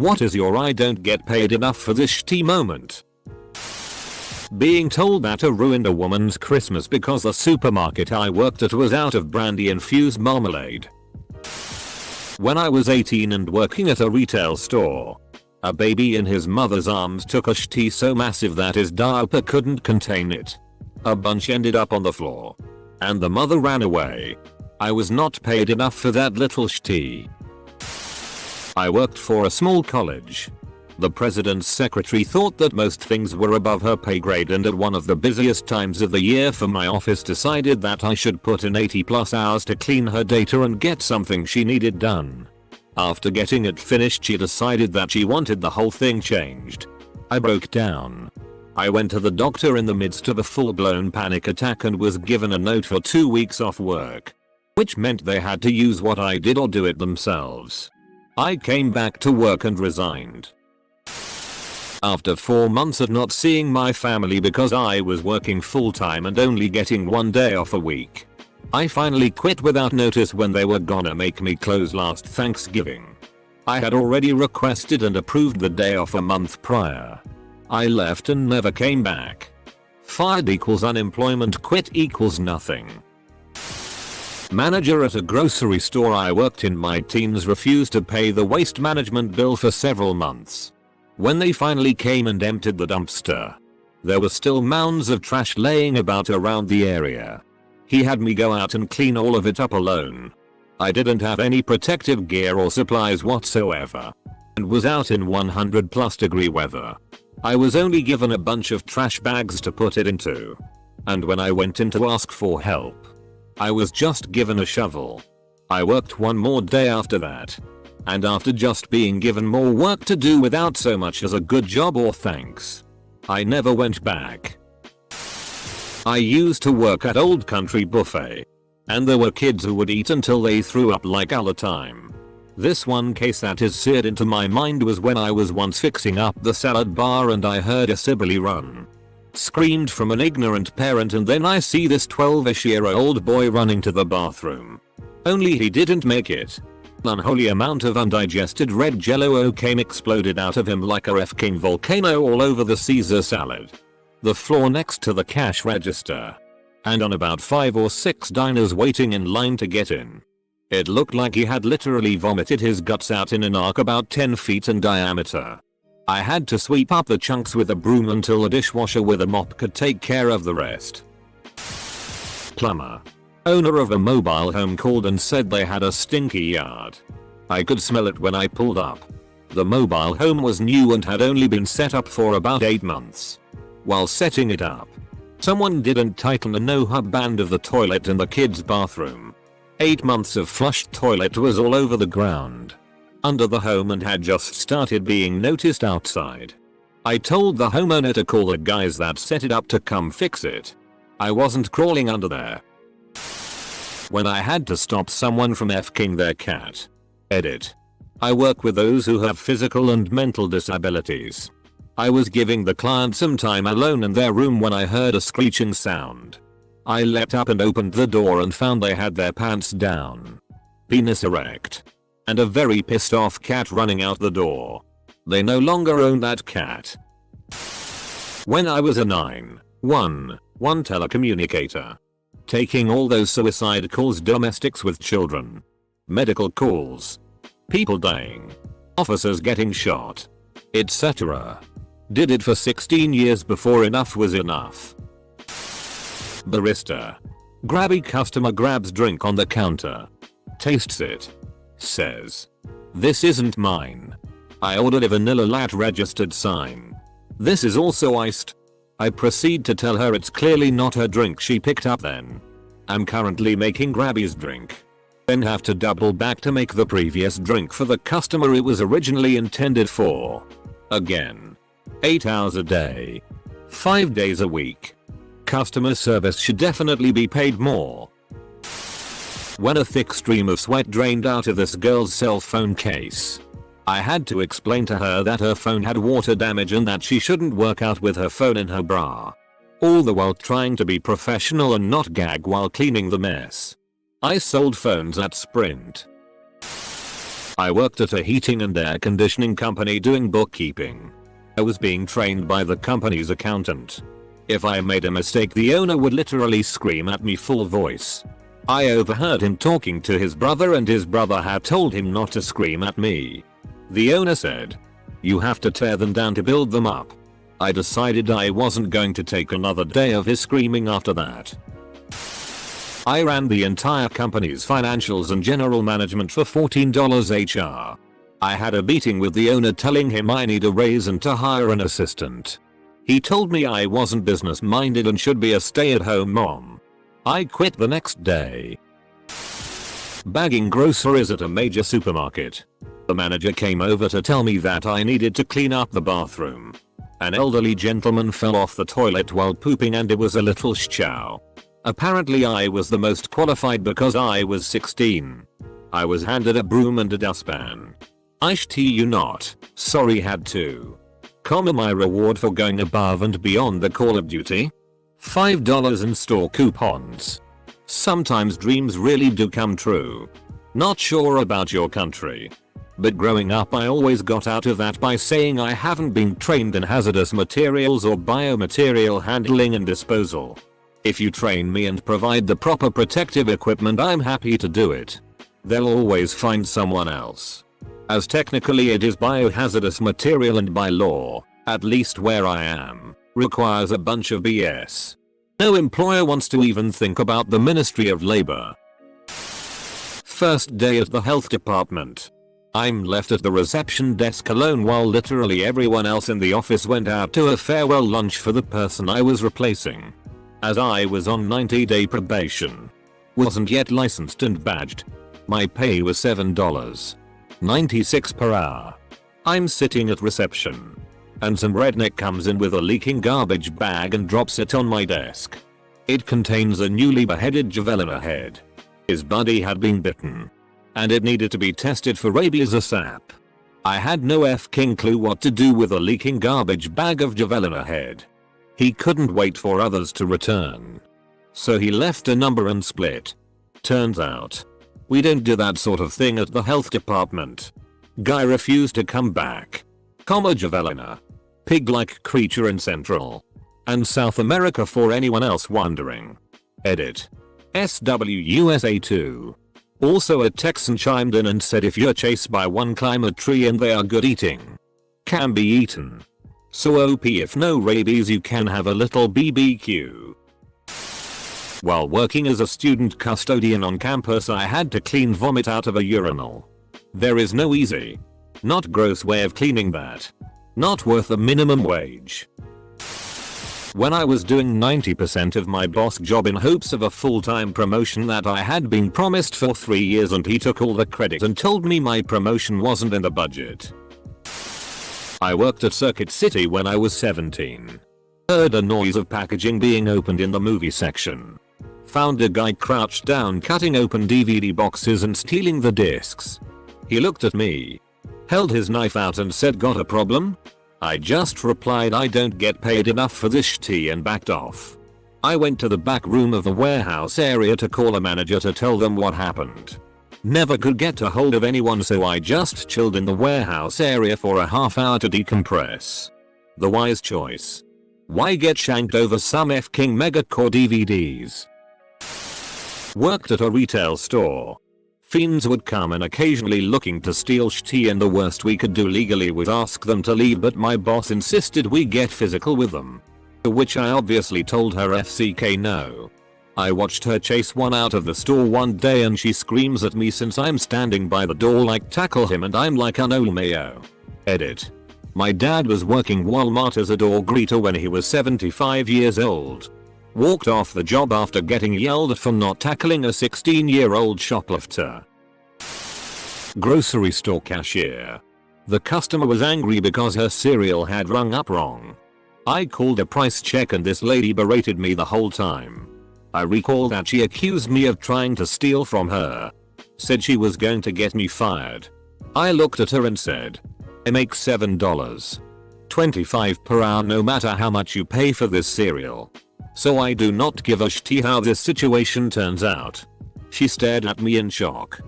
What is your I don't get paid enough for this shitty moment? Being told that I ruined a woman's Christmas because the supermarket I worked at was out of brandy infused marmalade. When I was 18 and working at a retail store, a baby in his mother's arms took a shitty so massive that his diaper couldn't contain it. A bunch ended up on the floor. And the mother ran away. I was not paid enough for that little shitty. I worked for a small college. The president's secretary thought that most things were above her pay grade, and at one of the busiest times of the year for my office decided that I should put in 80+ hours to clean her data and get something she needed done. After getting it finished, she decided that she wanted the whole thing changed. I broke down. I went to the doctor in the midst of a full-blown panic attack and was given a note for 2 weeks off work, which meant they had to use what I did or do it themselves. I came back to work and resigned. After 4 months of not seeing my family because I was working full-time and only getting 1 day off a week, I finally quit without notice when they were gonna make me close last Thanksgiving. I had already requested and approved the day off a month prior. I left and never came back. Fired equals unemployment, quit equals nothing. Manager at a grocery store I worked in my teens refused to pay the waste management bill for several months. When they finally came and emptied the dumpster, there were still mounds of trash laying about around the area. He had me go out and clean all of it up alone. I didn't have any protective gear or supplies whatsoever, and was out in 100+ degree weather. I was only given a bunch of trash bags to put it into. And when I went in to ask for help, I was just given a shovel. I worked one more day after that. And after just being given more work to do without so much as a good job or thanks, I never went back. I used to work at Old Country Buffet, and there were kids who would eat until they threw up like all the time. This one case that is seared into my mind was when I was once fixing up the salad bar and I heard a Sibylle run. Screamed from an ignorant parent, and then I see this 12-ish-year-old boy running to the bathroom. Only he didn't make it. An unholy amount of undigested red jello came exploded out of him like a f***ing volcano all over the Caesar salad, the floor next to the cash register, and on about 5 or 6 diners waiting in line to get in. It looked like he had literally vomited his guts out in an arc about 10 feet in diameter. I had to sweep up the chunks with a broom until a dishwasher with a mop could take care of the rest. Plumber. Owner of a mobile home called and said they had a stinky yard. I could smell it when I pulled up. The mobile home was new and had only been set up for about 8 months. While setting it up, someone didn't tighten the no-hub band of the toilet in the kids' bathroom. 8 months of flushed toilet was all over the ground under the home and had just started being noticed outside. I told the homeowner to call the guys that set it up to come fix it. I wasn't crawling under there. When I had to stop someone from f***ing their cat. Edit. I work with those who have physical and mental disabilities. I was giving the client some time alone in their room when I heard a screeching sound. I leapt up and opened the door and found they had their pants down, penis erect, and a very pissed off cat running out the door. They no longer own that cat. When I was a 911 telecommunicator, taking all those suicide calls, domestics with children, medical calls, people dying, officers getting shot, etc. Did it for 16 years before enough was enough. Barista. Grabby customer grabs drink on the counter, tastes it, says, "This isn't mine. I ordered a vanilla latte registered sign. This is also iced." I proceed to tell her it's clearly not her drink she picked up then. I'm currently making Grabby's drink. Then have to double back to make the previous drink for the customer it was originally intended for. Again. 8 hours a day. 5 days a week. Customer service should definitely be paid more. When a thick stream of sweat drained out of this girl's cell phone case, I had to explain to her that her phone had water damage and that she shouldn't work out with her phone in her bra. All the while trying to be professional and not gag while cleaning the mess. I sold phones at Sprint. I worked at a heating and air conditioning company doing bookkeeping. I was being trained by the company's accountant. If I made a mistake, the owner would literally scream at me full voice. I overheard him talking to his brother and his brother had told him not to scream at me. The owner said, "You have to tear them down to build them up." I decided I wasn't going to take another day of his screaming after that. I ran the entire company's financials and general management for $14 HR. I had a meeting with the owner telling him I need a raise and to hire an assistant. He told me I wasn't business minded and should be a stay-at-home mom. I quit the next day. Bagging groceries at a major supermarket. The manager came over to tell me that I needed to clean up the bathroom. An elderly gentleman fell off the toilet while pooping and it was a little show. Apparently I was the most qualified because I was 16. I was handed a broom and a dustpan. I shit you not, sorry had to. My reward for going above and beyond the Call of Duty? $5 in store coupons. Sometimes dreams really do come true. Not sure about your country, but growing up I always got out of that by saying I haven't been trained in hazardous materials or biomaterial handling and disposal. If you train me and provide the proper protective equipment, I'm happy to do it. They'll always find someone else. As technically it is biohazardous material and by law, at least where I am, requires a bunch of BS. No employer wants to even think about the Ministry of Labor. First day at the health department. I'm left at the reception desk alone while literally everyone else in the office went out to a farewell lunch for the person I was replacing. As I was on 90-day probation. Wasn't yet licensed and badged. My pay was $7.96 per hour. I'm sitting at reception. And some redneck comes in with a leaking garbage bag and drops it on my desk. It contains a newly beheaded javelina head. His buddy had been bitten. And it needed to be tested for rabies ASAP. I had no f***ing clue what to do with a leaking garbage bag of javelina head. He couldn't wait for others to return. So he left a number and split. Turns out, we don't do that sort of thing at the health department. Guy refused to come back. Javelina. Pig-like creature in Central and South America for anyone else wondering. Edit. SWUSA2. Also a Texan chimed in and said if you're chased by one, climb a tree and they are good eating. Can be eaten. So OP if no rabies you can have a little BBQ. While working as a student custodian on campus I had to clean vomit out of a urinal. There is no easy, not gross way of cleaning that. Not worth a minimum wage. When I was doing 90% of my boss job in hopes of a full-time promotion that I had been promised for 3 years and he took all the credit and told me my promotion wasn't in the budget. I worked at Circuit City when I was 17. Heard a noise of packaging being opened in the movie section. Found a guy crouched down cutting open DVD boxes and stealing the discs. He looked at me, held his knife out and said, "Got a problem?" I just replied, "I don't get paid enough for this shit," and backed off. I went to the back room of the warehouse area to call a manager to tell them what happened. Never could get a hold of anyone, so I just chilled in the warehouse area for a half hour to decompress. The wise choice. Why get shanked over some f***ing megacore DVDs? Worked at a retail store. Fiends would come in occasionally looking to steal shit, and the worst we could do legally was ask them to leave, but my boss insisted we get physical with them. To which I obviously told her FCK no. I watched her chase one out of the store one day and she screams at me since I'm standing by the door like, "Tackle him," and I'm like, "No mayo." Edit. My dad was working Walmart as a door greeter when he was 75 years old. Walked off the job after getting yelled at for not tackling a 16-year-old shoplifter. Grocery store cashier. The customer was angry because her cereal had rung up wrong. I called a price check and this lady berated me the whole time. I recall that she accused me of trying to steal from her. Said she was going to get me fired. I looked at her and said, "I make $7.25 per hour no matter how much you pay for this cereal. So I do not give a shit how this situation turns out." She stared at me in shock.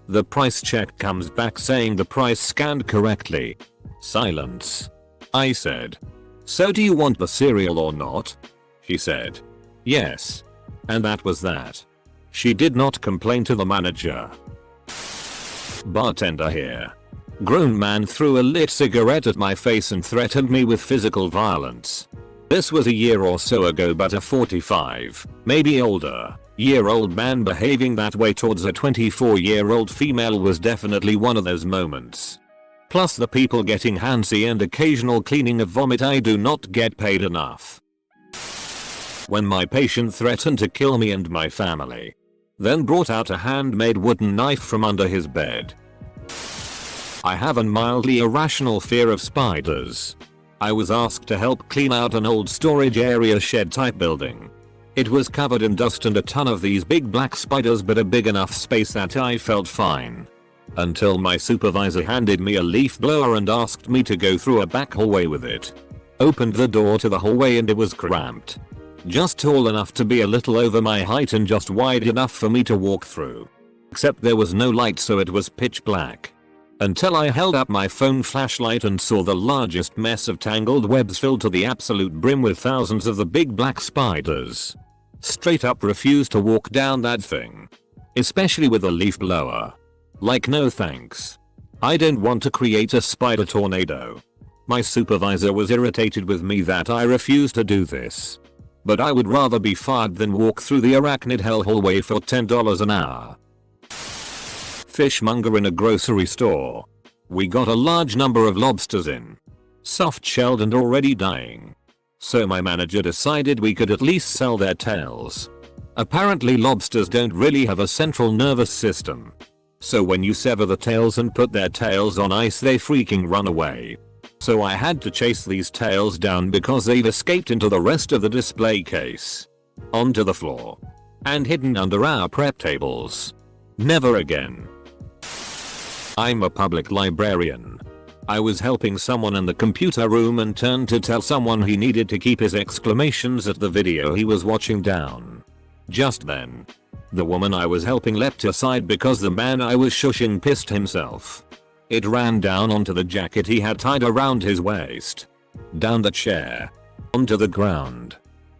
The price check comes back saying the price scanned correctly. Silence. I said, "So do you want the cereal or not?" She said, "Yes." And that was that. She did not complain to the manager. Bartender here. Grown man threw a lit cigarette at my face and threatened me with physical violence. This was a year or so ago, but a 45, maybe older, year-old man behaving that way towards a 24-year-old female was definitely one of those moments. Plus the people getting handsy and occasional cleaning of vomit. I do not get paid enough. When my patient threatened to kill me and my family, then brought out a handmade wooden knife from under his bed. I have a mildly irrational fear of spiders. I was asked to help clean out an old storage area shed type building. It was covered in dust and a ton of these big black spiders, but a big enough space that I felt fine. Until my supervisor handed me a leaf blower and asked me to go through a back hallway with it. Opened the door to the hallway and it was cramped. Just tall enough to be a little over my height and just wide enough for me to walk through. Except there was no light, so it was pitch black. Until I held up my phone flashlight and saw the largest mess of tangled webs filled to the absolute brim with thousands of the big black spiders. Straight up refused to walk down that thing. Especially with a leaf blower. Like, no thanks. I don't want to create a spider tornado. My supervisor was irritated with me that I refused to do this. But I would rather be fired than walk through the arachnid hell hallway for $10 an hour. Fishmonger in a grocery store. We got a large number of lobsters in. Soft shelled and already dying. So my manager decided we could at least sell their tails. Apparently lobsters don't really have a central nervous system. So when you sever the tails and put their tails on ice, they freaking run away. So I had to chase these tails down because they've escaped into the rest of the display case. Onto the floor. And hidden under our prep tables. Never again. I'm a public librarian. I was helping someone in the computer room and turned to tell someone he needed to keep his exclamations at the video he was watching down. Just then, the woman I was helping leapt aside because the man I was shushing pissed himself. It ran down onto the jacket he had tied around his waist. Down the chair. Onto the ground.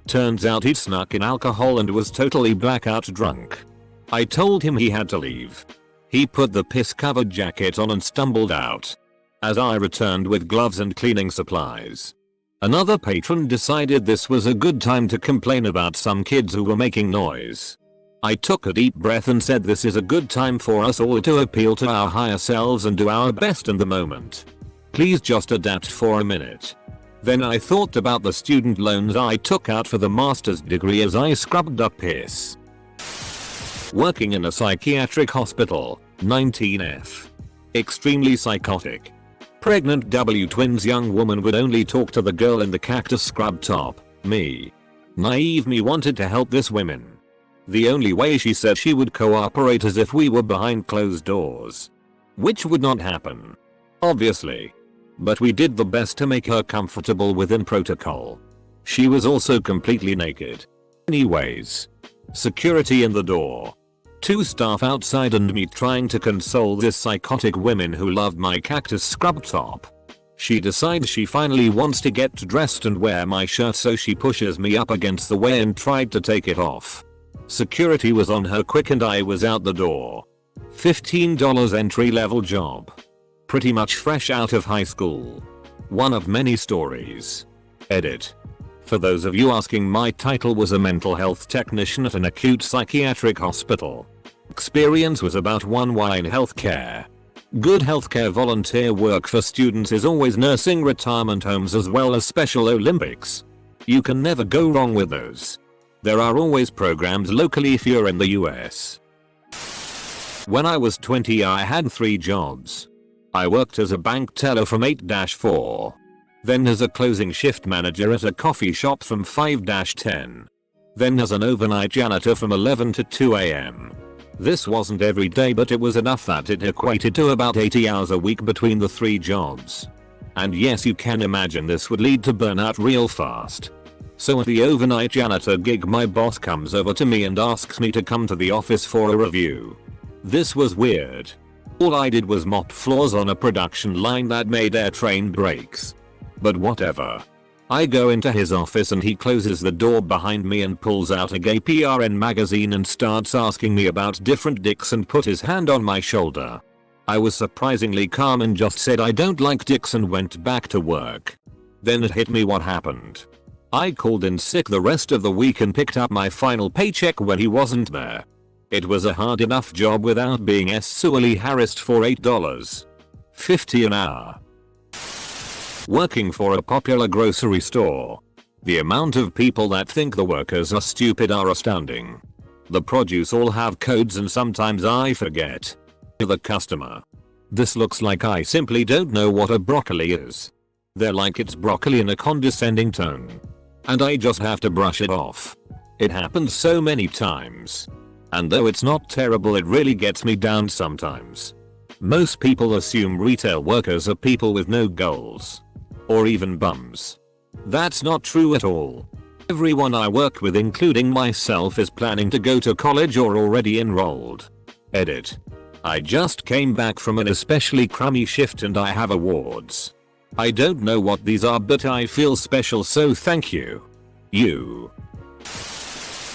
Turns out he'd snuck in alcohol and was totally blackout drunk. I told him he had to leave. He put the piss-covered jacket on and stumbled out. As I returned with gloves and cleaning supplies. Another patron decided this was a good time to complain about some kids who were making noise. I took a deep breath and said, this is a good time for us all to appeal to our higher selves and do our best in the moment. Please just adapt for a minute. Then I thought about the student loans I took out for the master's degree as I scrubbed up piss. Working in a psychiatric hospital, 19F. Extremely psychotic. Pregnant W twins young woman would only talk to the girl in the cactus scrub top, me. Naive me wanted to help this woman. The only way she said she would cooperate is if we were behind closed doors. Which would not happen. Obviously. But we did the best to make her comfortable within protocol. She was also completely naked. Anyways. Security in the door. 2 staff outside and me trying to console this psychotic woman who loved my cactus scrub top. She decides she finally wants to get dressed and wear my shirt, so she pushes me up against the way and tried to take it off. Security was on her quick and I was out the door. $15 entry level job. Pretty much fresh out of high school. One of many stories. Edit. For those of you asking, my title was a mental health technician at an acute psychiatric hospital. Experience was about 1Y in healthcare. Good healthcare volunteer work for students is always nursing retirement homes as well as Special Olympics. You can never go wrong with those. There are always programs locally if you're in the US. When I was 20 I had 3 jobs. I worked as a bank teller from 8-4. Then as a closing shift manager at a coffee shop from 5-10. Then as an overnight janitor from 11 to 2 AM. This wasn't every day, but it was enough that it equated to about 80 hours a week between the 3 jobs. And yes, you can imagine this would lead to burnout real fast. So at the overnight janitor gig my boss comes over to me and asks me to come to the office for a review. This was weird. All I did was mop floors on a production line that made air train brakes. But whatever. I go into his office and he closes the door behind me and pulls out a gay PRN magazine and starts asking me about different dicks and put his hand on my shoulder. I was surprisingly calm and just said I don't like dicks and went back to work. Then it hit me what happened. I called in sick the rest of the week and picked up my final paycheck when he wasn't there. It was a hard enough job without being sexually harassed for $8.50 an hour. Working for a popular grocery store. The amount of people that think the workers are stupid are astounding. The produce all have codes and sometimes I forget. The customer. This looks like I simply don't know what a broccoli is. They're like it's broccoli in a condescending tone. And I just have to brush it off. It happens so many times. And though it's not terrible, it really gets me down sometimes. Most people assume retail workers are people with no goals. Or even bums. That's not true at all. Everyone I work with, including myself, is planning to go to college or already enrolled. Edit. I just came back from an especially crummy shift and I have awards. I don't know what these are, but I feel special, so thank you. You.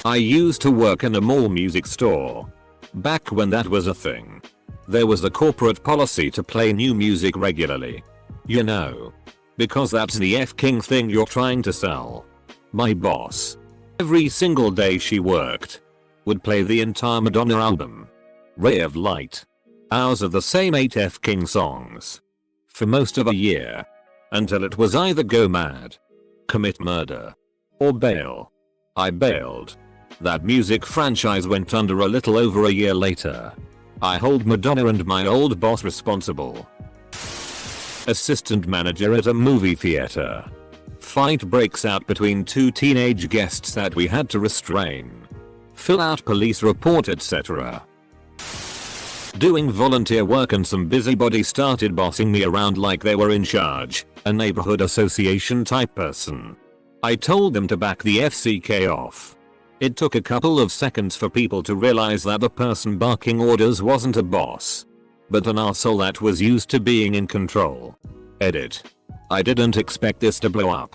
I used to work in a mall music store. Back when that was a thing. There was a corporate policy to play new music regularly. You know. Because that's the f-king thing you're trying to sell. My boss. Every single day she worked. Would play the entire Madonna album. Ray of Light. Hours of the same 8 f-king songs. For most of a year. Until it was either go mad. Commit murder. Or bail. I bailed. That music franchise went under a little over a year later. I hold Madonna and my old boss responsible. Assistant manager at a movie theater. Fight breaks out between 2 teenage guests that we had to restrain. Fill out police report, etc. Doing volunteer work and some busybody started bossing me around like they were in charge, a neighborhood association type person. I told them to back the FCK off. It took a couple of seconds for people to realize that the person barking orders wasn't a boss, but an arsehole that was used to being in control. Edit. I didn't expect this to blow up.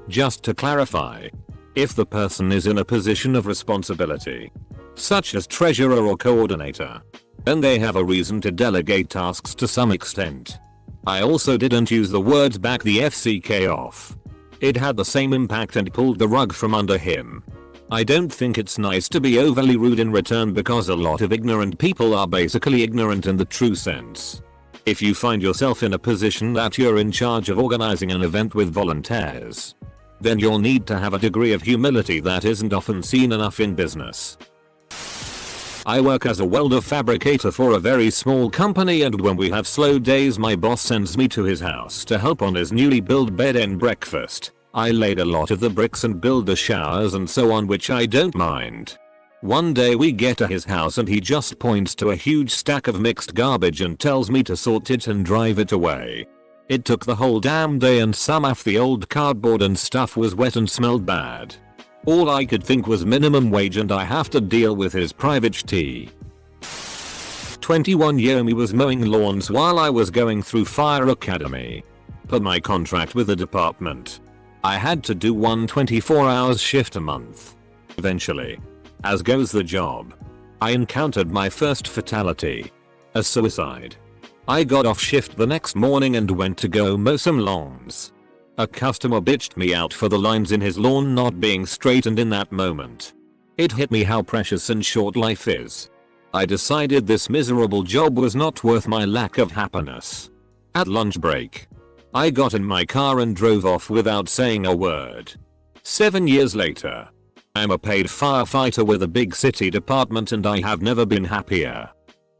Just to clarify, if the person is in a position of responsibility, such as treasurer or coordinator, then they have a reason to delegate tasks to some extent. I also didn't use the words back the FCK off. It had the same impact and pulled the rug from under him. I don't think it's nice to be overly rude in return because a lot of ignorant people are basically ignorant in the true sense. If you find yourself in a position that you're in charge of organizing an event with volunteers, then you'll need to have a degree of humility that isn't often seen enough in business. I work as a welder fabricator for a very small company, and when we have slow days my boss sends me to his house to help on his newly built bed and breakfast. I laid a lot of the bricks and build the showers and so on, which I don't mind. One day we get to his house and he just points to a huge stack of mixed garbage and tells me to sort it and drive it away. It took the whole damn day and some of the old cardboard and stuff was wet and smelled bad. All I could think was minimum wage and I have to deal with his private tea. 21-year me was mowing lawns while I was going through fire academy. Per my contract with the department, I had to do one 24-hour shift a month. Eventually, as goes the job, I encountered my first fatality. A suicide. I got off shift the next morning and went to go mow some lawns. A customer bitched me out for the lines in his lawn not being straight, and in that moment, it hit me how precious and short life is. I decided this miserable job was not worth my lack of happiness. At lunch break, I got in my car and drove off without saying a word. 7 years later, I'm a paid firefighter with a big city department and I have never been happier.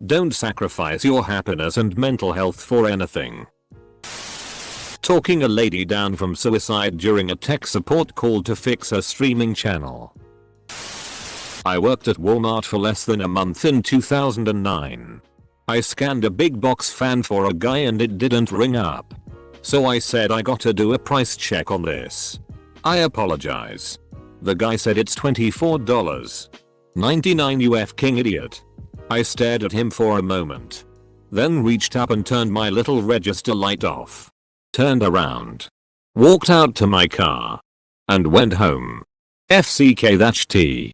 Don't sacrifice your happiness and mental health for anything. Talking a lady down from suicide during a tech support call to fix her streaming channel. I worked at Walmart for less than a month in 2009. I scanned a big box fan for a guy and it didn't ring up. So I said I gotta do a price check on this. I apologize. The guy said it's $24.99, you f-king idiot. I stared at him for a moment. Then reached up and turned my little register light off. Turned around. Walked out to my car. And went home. FCK that's tea.